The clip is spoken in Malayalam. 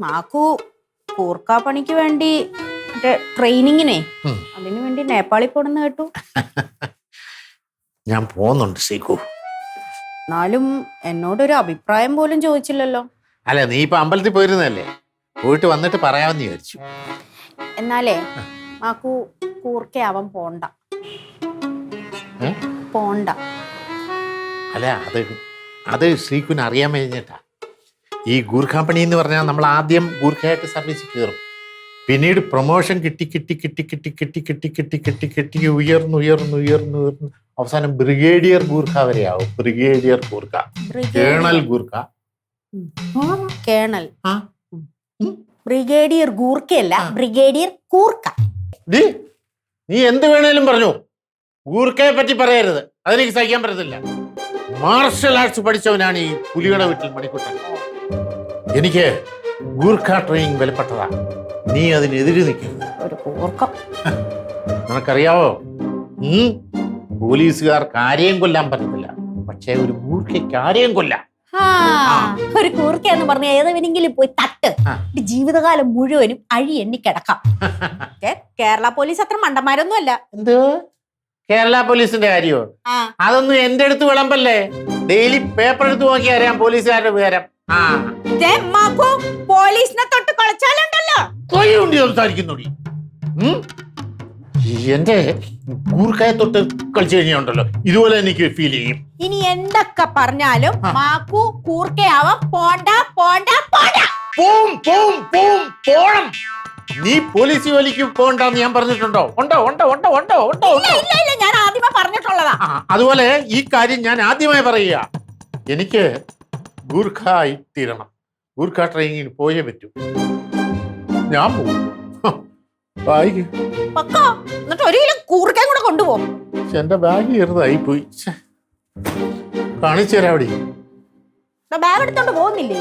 മാക്കു കൂർക്കാ പണിക്ക് വേണ്ടി ട്രെയിനിങ്ങിനെ അതിനു വേണ്ടി നേപ്പാളിൽ പോണെന്ന് കേട്ടു. ഞാൻ പോകുന്നുണ്ട് സീക്കു. എന്നാലും എന്നോടൊരു അഭിപ്രായം പോലും ചോദിച്ചില്ലല്ലോ. അല്ല, നീ ഇപ്പൊ അമ്പലത്തിൽ പോയിരുന്നല്ലേ, പോയിട്ട് വന്നിട്ട് പറയാമെന്ന് വിചാരിച്ചു. എന്നാലേ മാക്കു കൂർക്കയാവാൻ പോണ്ട. പോണ്ട. അല്ല, അത് ശ്രീക്കുന് അറിയാൻ കഴിഞ്ഞിട്ടാ. ഈ ഗൂർഖ പണി എന്ന് പറഞ്ഞാൽ നമ്മൾ ആദ്യം ഗൂർഖയായിട്ട് സർവീസിൽ കയറും, പിന്നീട് പ്രൊമോഷൻ കിട്ടി കിട്ടി കിട്ടി കിട്ടി കിട്ടി കിട്ടി കിട്ടി കിട്ടി കിട്ടി ഉയർന്നു ഉയർന്നു ഉയർന്നു ഉയർന്നു അവസാനം ബ്രിഗേഡിയർ ഗൂർഖ വരെയാവും. Brigadier Gurkha, colonel Gurkha. Colonel brigadier ഗൂർക്കയല്ല, ബ്രിഗേഡിയർ കൂർക്ക. നീ എന്ത് വേണേലും പറഞ്ഞു, ഗൂർഖയെ പറ്റി പറയരുത്, അതെനിക്ക് സഹിക്കാൻ പറ്റത്തില്ല. മാർഷൽ ആർട്സ് പഠിച്ചവനാണ് ഈ പുലിയുടെ വീട്ടിൽ മണിക്കുട്ടൻ. എനിക്ക് ഗൂർഖ ട്രെയിനിങ് വിലപ്പെട്ടതാ, നീ അതിനെതിരെ നിൽക്കരുത്. ഒരു കൂർക്കം. നിനക്കറിയാവോ, പോലീസുകാർ കാര്യം കൊല്ലാൻ പറ്റത്തില്ല, പക്ഷെ ഒരു ഗൂർഖയ്ക്ക് ആരെയും കൊല്ലാം. ഒരു കൂർക്ക എന്ന് പറഞ്ഞ ഏതെങ്കിലും പോയി തട്ട്, ജീവിതകാലം മുഴുവനും അഴി എണ്ണി കിടക്കാം. കേരള പോലീസ് അത്ര മണ്ടന്മാരൊന്നും അല്ല. എന്ത് കേരള പോലീസിന്റെ കാര്യമോ? അതൊന്നും എന്റെ അടുത്ത് വിളമ്പല്ലേ. ഡെയിലി പേപ്പർ എടുത്ത് നോക്കി അറിയാം പോലീസുകാരുടെ വിവരം. പോലീസിനെ തൊട്ട് കളിച്ചാലുണ്ടല്ലോ സംസാരിക്കുന്നോടി. എന്റെ കൂർക്കയെ തൊട്ട് കളിച്ചു കഴിഞ്ഞുണ്ടല്ലോ, ഇതുപോലെ എനിക്ക് ഫീൽ ചെയ്യും. ഇനി എന്തൊക്കെ പറഞ്ഞാലും മാക്കു കൂർക്കയാവാൻ പോണ്ട പോണ്ട പോണ്ട. പോണം. നീ പോലീസ് ജോലിക്ക് പോകണ്ടെന്ന് ഞാൻ പറഞ്ഞിട്ടുണ്ടോ? ഉണ്ടോ ഉണ്ടോ ഉണ്ടോ ഉണ്ടോ ഉണ്ടോ ഉണ്ടോ? ഇല്ല, ഞാൻ ആദ്യമേ പറഞ്ഞിട്ടുള്ളതാ. അതുപോലെ ഈ കാര്യം ഞാൻ ആദ്യമായി പറയുക, എനിക്ക് ഗൂർഖ ആയി തീരണം. ഗൂർഖ ട്രെയിനിങ്ങിന് പോയേ പറ്റൂ. ഞാൻ പോകും. എന്നിട്ട് ഒരു കിലോ കൂർക്കയും കൂടെ കൊണ്ടുപോകും. എന്റെ ബാഗ് ചെറുതായി പോയി, കാണിച്ചു തരാം. അവിടെ ബാഗ് എടുത്തോണ്ട് പോകുന്നില്ലേ?